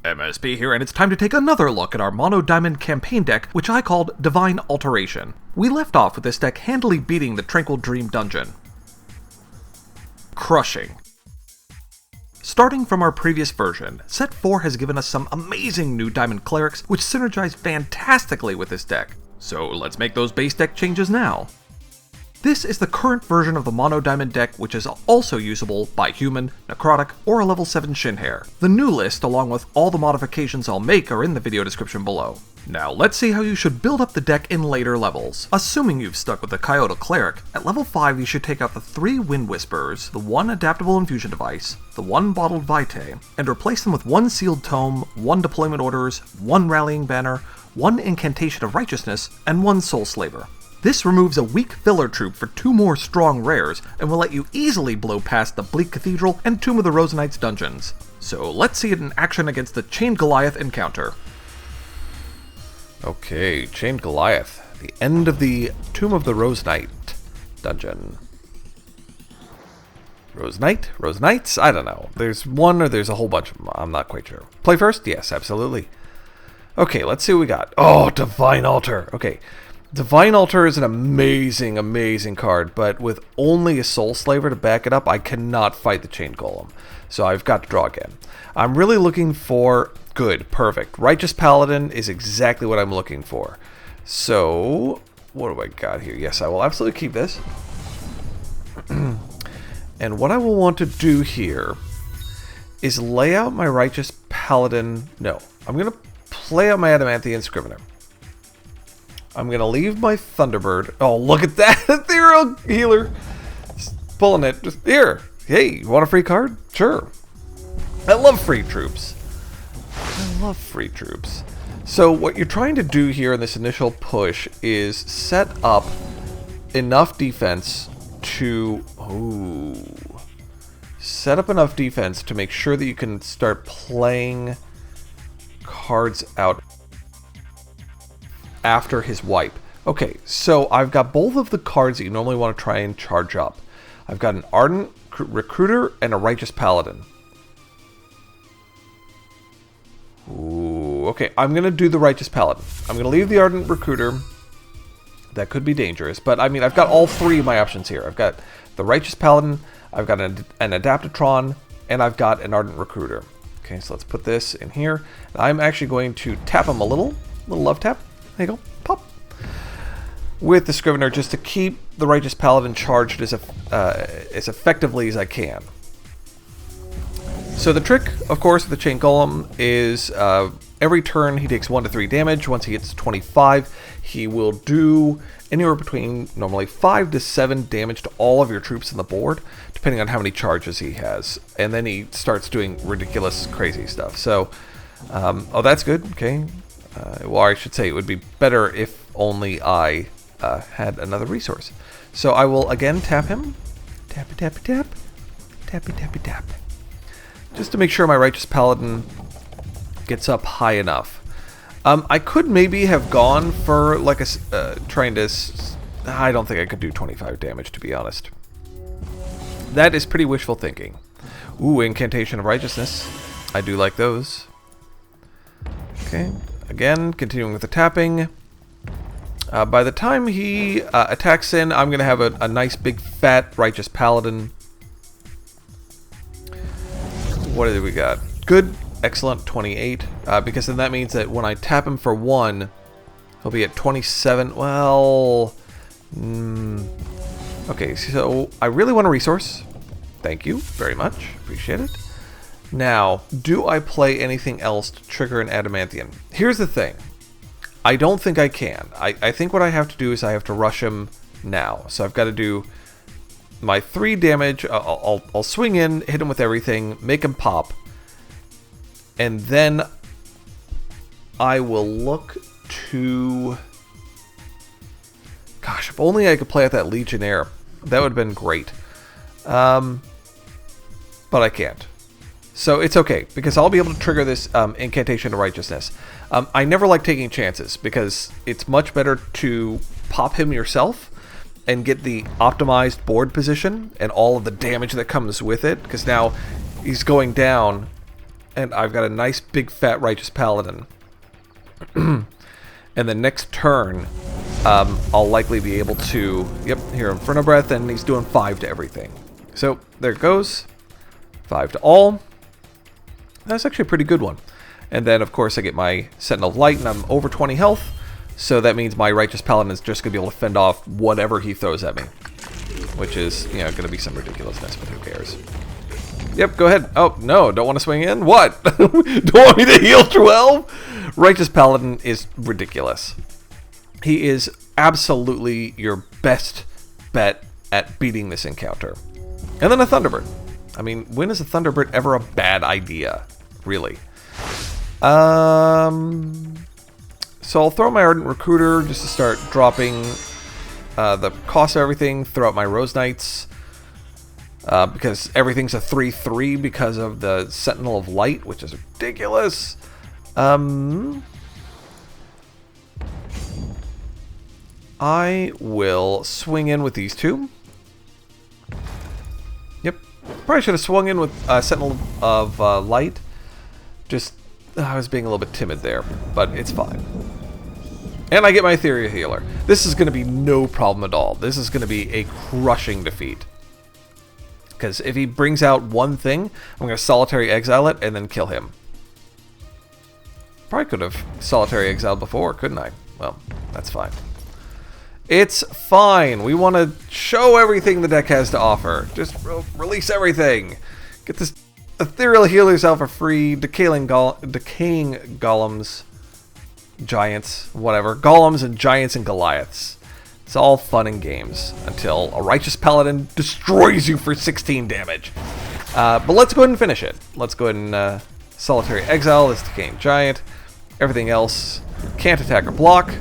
MSP here, and it's time to take another look at our Mono Diamond campaign deck, which I called Divine Alteration. We left off with this deck handily beating the Tranquil Dream dungeon. Crushing. Starting from our previous version, Set 4 has given us some amazing new Diamond Clerics, which synergize fantastically with this deck. So let's make those base deck changes now. This is the current version of the Mono Diamond deck, which is also usable by Human, Necrotic, or a level 7 Shinhair. The new list, along with all the modifications I'll make, are in the video description below. Now let's see how you should build up the deck in later levels. Assuming you've stuck with the Kyoto Cleric, at level 5 you should take out the 3 Wind Whisperers, the 1 Adaptable Infusion device, the 1 Bottled Vitae, and replace them with 1 Sealed Tome, 1 Deployment Orders, 1 Rallying Banner, 1 Incantation of Righteousness, and 1 Soul Slaver. This removes a weak filler troop for 2 more strong rares, and will let you easily blow past the Bleak Cathedral and Tomb of the Rosenites dungeons. So let's see it in action against the Chained Goliath encounter. Okay, Chained Goliath, the end of the Tomb of the Rosenite dungeon. Rosenites? I don't know. There's one or there's a whole bunch of them. I'm not quite sure. Play first? Yes, absolutely. Okay, let's see what we got. Oh, Divine Altar. Okay. Divine Altar is an amazing, amazing card, but with only a Soul Slaver to back it up, I cannot fight the Chained Golem. So I've got to draw again. I'm really looking for... Good, perfect. Righteous Paladin is exactly what I'm looking for. So, what do I got here? Yes, I will absolutely keep this. And what I will want to do here is lay out my Righteous Paladin... No, I'm going to play out my Adamanthian Scrivener. I'm going to leave my Thunderbird. Oh, look at that! Ethereal Healer! Just pulling it. Just here. Hey, you want a free card? Sure. I love free troops. So what you're trying to do here in this initial push is set up enough defense to... Ooh. Set up enough defense to make sure that you can start playing cards out after his wipe. Okay, so I've got both of the cards that you normally want to try and charge up. I've got an Ardent Recruiter and a Righteous Paladin. Ooh, okay, I'm going to do the Righteous Paladin. I'm going to leave the Ardent Recruiter. That could be dangerous, but I mean, I've got all 3 of my options here. I've got the Righteous Paladin, I've got an Adaptatron, and I've got an Ardent Recruiter. Okay, so let's put this in here. I'm actually going to tap him a little love tap. There you go, pop. With the Scrivener, just to keep the Righteous Paladin charged as effectively as I can. So the trick, of course, with the Chained Golem is every turn he takes 1 to 3 damage. Once he gets to 25, he will do anywhere between normally 5 to 7 damage to all of your troops on the board, depending on how many charges he has. And then he starts doing ridiculous, crazy stuff. So, oh, that's good. Okay. Well, I should say it would be better if only I had another resource. So I will again tap him. Tappy, tappy, tap. Tappy, tappy, tap. Just to make sure my Righteous Paladin gets up high enough. I could maybe have gone for like a trying to... I don't think I could do 25 damage, to be honest. That is pretty wishful thinking. Ooh, Incantation of Righteousness. I do like those. Okay, again, continuing with the tapping. By the time he attacks in, I'm going to have a nice big fat Righteous Paladin. What do we got? Good, excellent, 28. Because then that means that when I tap him for 1, he'll be at 27. Well, okay, so I really want a resource. Thank you very much. Appreciate it. Now, do I play anything else to trigger an Adamanthian? Here's the thing. I don't think I can. I think what I have to do is I have to rush him now. So I've got to do my 3 damage. I'll swing in, hit him with everything, make him pop. And then I will look to... Gosh, if only I could play out that Legionnaire. That would have been great. But I can't. So it's okay, because I'll be able to trigger this Incantation of Righteousness. I never like taking chances, because it's much better to pop him yourself and get the optimized board position and all of the damage that comes with it, because now he's going down and I've got a nice big fat Righteous Paladin. And the next turn, I'll likely be able to... Yep, here, Inferno Breath, and he's doing 5 to everything. So, there it goes. 5 to all. That's actually a pretty good one. And then, of course, I get my Sentinel of Light, and I'm over 20 health. So that means my Righteous Paladin is just going to be able to fend off whatever he throws at me. Which is, you know, going to be some ridiculousness, but who cares? Yep, go ahead. Oh, no, don't want to swing in? What? Don't want me to heal 12? Righteous Paladin is ridiculous. He is absolutely your best bet at beating this encounter. And then a Thunderbird. I mean, when is a Thunderbird ever a bad idea? Really? So I'll throw my Ardent Recruiter just to start dropping the cost of everything. Throw out my Rose Knights. Because everything's a 3/3 because of the Sentinel of Light, which is ridiculous. I will swing in with these two. Yep. Probably should have swung in with Sentinel of Light. Just, I was being a little bit timid there, but it's fine. And I get my Ethereal Healer. This is going to be no problem at all. This is going to be a crushing defeat. Because if he brings out one thing, I'm going to Solitary Exile it and then kill him. Probably could have Solitary Exiled before, couldn't I? Well, that's fine. It's fine. We want to show everything the deck has to offer. Just release everything. Get this Ethereal Healers out for free. Decaying Golems. Giants. Whatever. Golems and Giants and Goliaths. It's all fun and games until a Righteous Paladin destroys you for 16 damage. But let's go ahead and finish it. Let's go ahead and Solitary Exile this Decaying Giant. Everything else can't attack or block.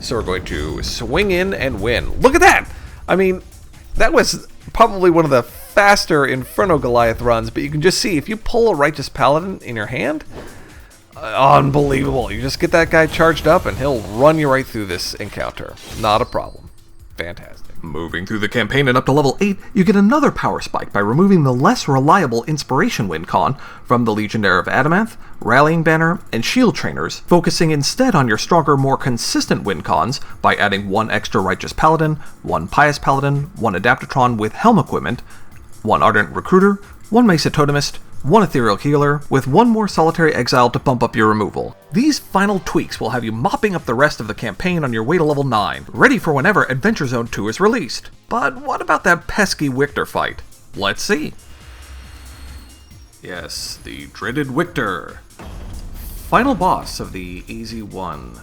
So we're going to swing in and win. Look at that! I mean, that was probably one of the faster Inferno Goliath runs, but you can just see if you pull a Righteous Paladin in your hand, unbelievable. You just get that guy charged up and he'll run you right through this encounter. Not a problem. Fantastic. Moving through the campaign and up to level 8, you get another power spike by removing the less reliable Inspiration win con from the Legionnaire of Adamanth, Rallying Banner, and Shield Trainers, focusing instead on your stronger, more consistent win cons by adding 1 extra Righteous Paladin, 1 Pious Paladin, 1 Adaptatron with Helm equipment, 1 Ardent Recruiter, 1 Mesa Totemist, 1 Ethereal Healer, with 1 more Solitary Exile to bump up your removal. These final tweaks will have you mopping up the rest of the campaign on your way to level 9, ready for whenever Adventure Zone 2 is released. But what about that pesky Wictor fight? Let's see. Yes, the dreaded Wictor. Final boss of the AZ1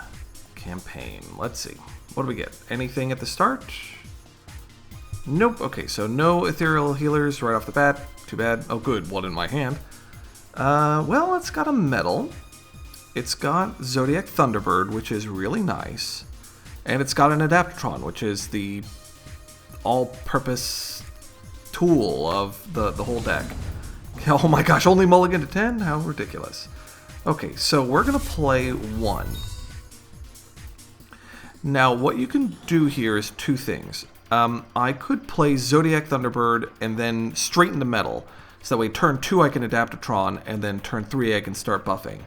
campaign. Let's see. What do we get? Anything at the start? Nope. Okay, so no Ethereal Healers right off the bat. Too bad. Oh, good. One in my hand. Well, it's got a Mettle. It's got Zodiac Thunderbird, which is really nice. And it's got an Adaptatron, which is the all-purpose tool of the whole deck. Oh my gosh, only mulligan to 10? How ridiculous. Okay, so we're going to play 1. Now, what you can do here is 2 things. I could play Zodiac Thunderbird and then straight into Mettle. So that way turn 2 I can Adaptatron, and then turn 3 I can start buffing.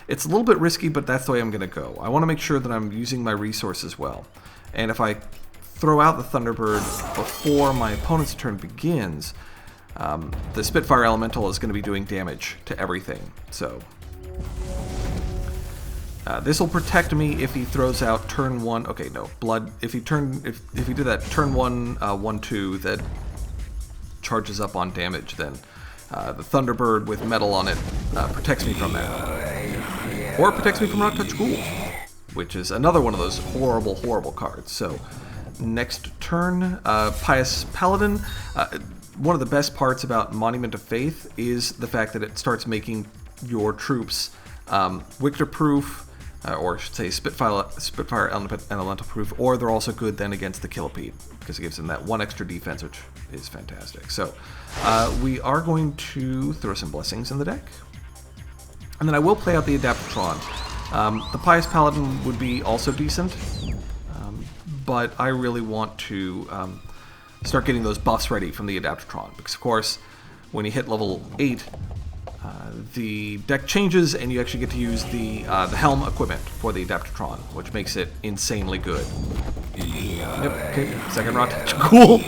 It's a little bit risky, but that's the way I'm going to go. I want to make sure that I'm using my resources well. And if I throw out the Thunderbird before my opponent's turn begins, the Spitfire Elemental is going to be doing damage to everything. So this will protect me if he throws out turn 1. Okay, no, blood. If he did that turn 1 1/2 that charges up on damage, then the Thunderbird with Mettle on it protects me from that, or it protects me from Rock Touch Ghoul, which is another one of those horrible, horrible cards. So next turn, Pious Paladin. One of the best parts about Monument of Faith is the fact that it starts making your troops Wictor-proof. Or I should say Spitfire Elemental proof, or they're also good then against the Killipede, because it gives them that 1 extra defense, which is fantastic. So we are going to throw some blessings in the deck, and then I will play out the Adaptatron. The Pious Paladin would be also decent, but I really want to start getting those buffs ready from the Adaptatron, because of course when you hit level 8, the deck changes, and you actually get to use the helm equipment for the Adaptatron, which makes it insanely good. Yep, okay, second rotation. Cool!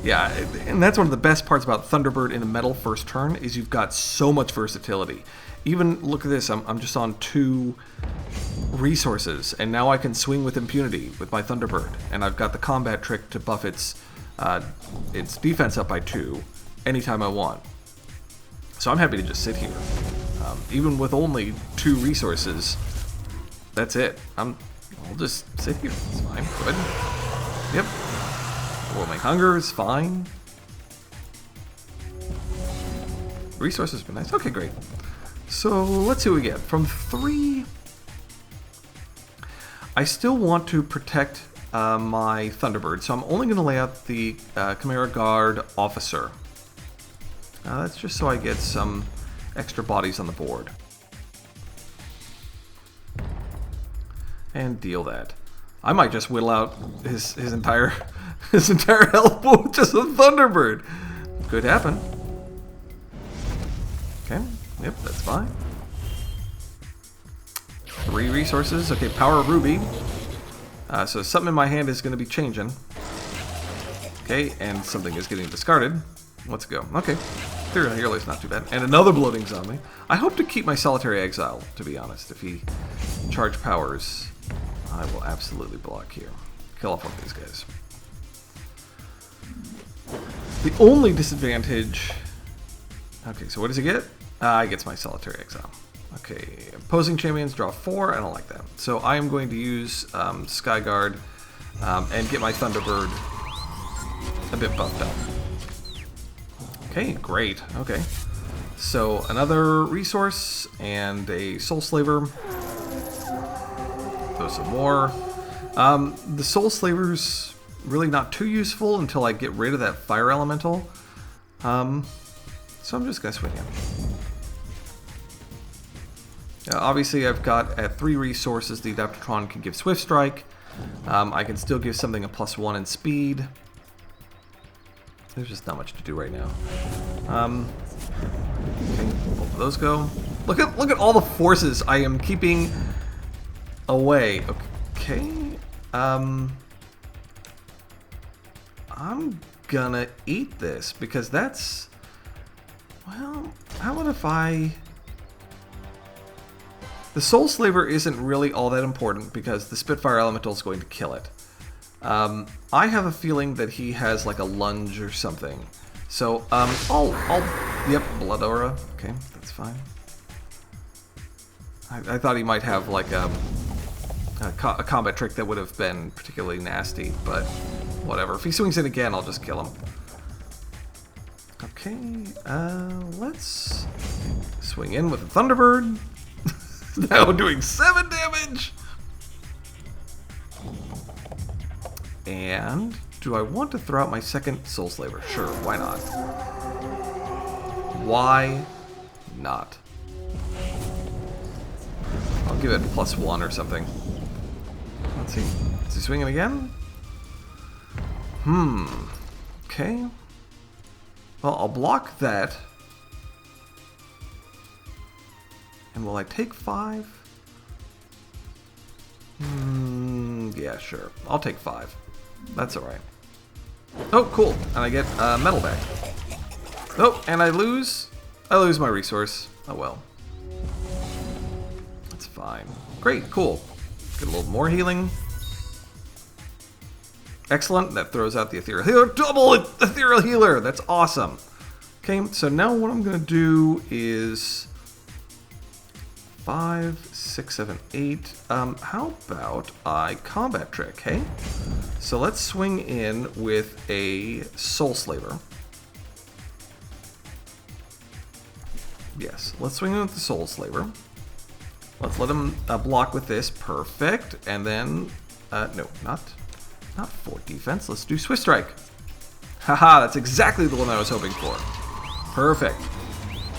Yeah, and that's one of the best parts about Thunderbird in a metal first turn, is you've got so much versatility. Even, look at this, I'm just on 2 resources, and now I can swing with impunity with my Thunderbird, and I've got the combat trick to buff its defense up by 2 anytime I want. So I'm happy to just sit here. Even with only 2 resources, that's it. I'll just sit here. It's fine. Good. Yep. Overwhelming Hunger is fine. Resources have been nice. Okay, great. So let's see what we get. From 3, I still want to protect my Thunderbird, so I'm only going to lay out the Chimera Guard Officer. That's just so I get some extra bodies on the board. And deal that. I might just whittle out his entire health pool with just a Thunderbird. Could happen. Okay. Yep, that's fine. 3 resources. Okay, Power Ruby. So something in my hand is going to be changing. Okay, and something is getting discarded. Let's go. Okay. Ethereal Healer is not too bad. And another Bloating Zombie. I hope to keep my Solitary Exile, to be honest. If he charge powers, I will absolutely block here. Kill off one of these guys. The only disadvantage... Okay, so what does he get? He gets my Solitary Exile. Okay, opposing champions draw 4. I don't like that. So I am going to use Skyguard and get my Thunderbird a bit buffed up. Okay, great. Okay. So another resource and a Soul Slaver. Throw some more. The Soul Slaver's really not too useful until I get rid of that Fire Elemental. So I'm just going to swing in. Obviously, I've got at 3 resources, the Adaptatron can give Swift Strike. I can still give something a +1 in speed. There's just not much to do right now. Okay, both of those go. Look at all the forces I am keeping away. Okay. I'm gonna eat this because that's... Well, how about if I... The Soul Slaver isn't really all that important because the Spitfire Elemental is going to kill it. I have a feeling that he has like a lunge or something. So, yep, Blood Aura. Okay, that's fine. I thought he might have like a combat trick that would have been particularly nasty, but whatever. If he swings in again, I'll just kill him. Okay, let's swing in with a Thunderbird. Now doing 7 damage! And do I want to throw out my second Soul Slaver? Sure, why not? Why not? I'll give it +1 or something. Let's see. Is he swinging again? Okay. Well, I'll block that. And will I take 5? Yeah, sure. I'll take 5. That's alright. Oh, cool. And I get metal back. Oh, and I lose my resource. Oh well. That's fine. Great, cool. Get a little more healing. Excellent. That throws out the Ethereal Healer. Double Ethereal Healer! That's awesome. Okay, so now what I'm going to do is 5, 6, 7, 8. How about I combat trick, hey? So let's swing in with a Soul Slaver. Yes, let's swing in with the Soul Slaver. Let's let him block with this. Perfect. And then, no, not 4 defense. Let's do Swift Strike. Haha, that's exactly the one I was hoping for. Perfect.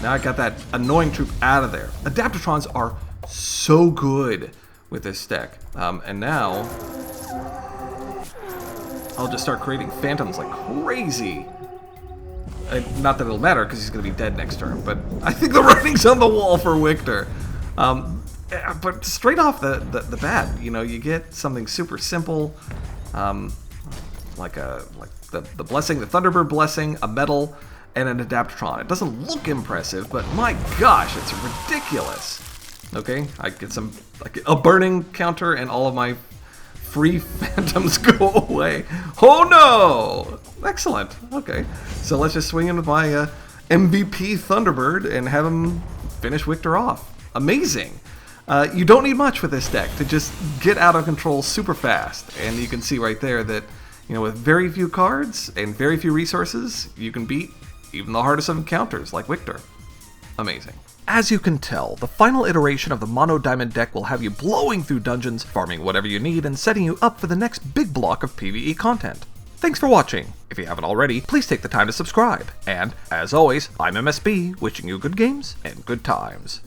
Now I got that annoying troop out of there. Adaptatrons are so good with this deck. And now I'll just start creating phantoms like crazy. Not that it'll matter because he's going to be dead next turn, but I think the writing's on the wall for Victor. But straight off the bat, you know, you get something super simple, like the blessing, the Thunderbird blessing, a Mettle, and an Adaptatron. It doesn't look impressive, but my gosh, it's ridiculous. Okay, I get a burning counter, and all of my free phantoms go away. Oh no! Excellent. Okay, so let's just swing in with my MVP Thunderbird and have him finish Victor off. Amazing. You don't need much with this deck to just get out of control super fast, and you can see right there that, you know, with very few cards and very few resources, you can beat even the hardest of encounters like Victor. Amazing. As you can tell, the final iteration of the Mono Diamond deck will have you blowing through dungeons, farming whatever you need, and setting you up for the next big block of PvE content. Thanks for watching. If you haven't already, please take the time to subscribe. And, as always, I'm MSB, wishing you good games and good times.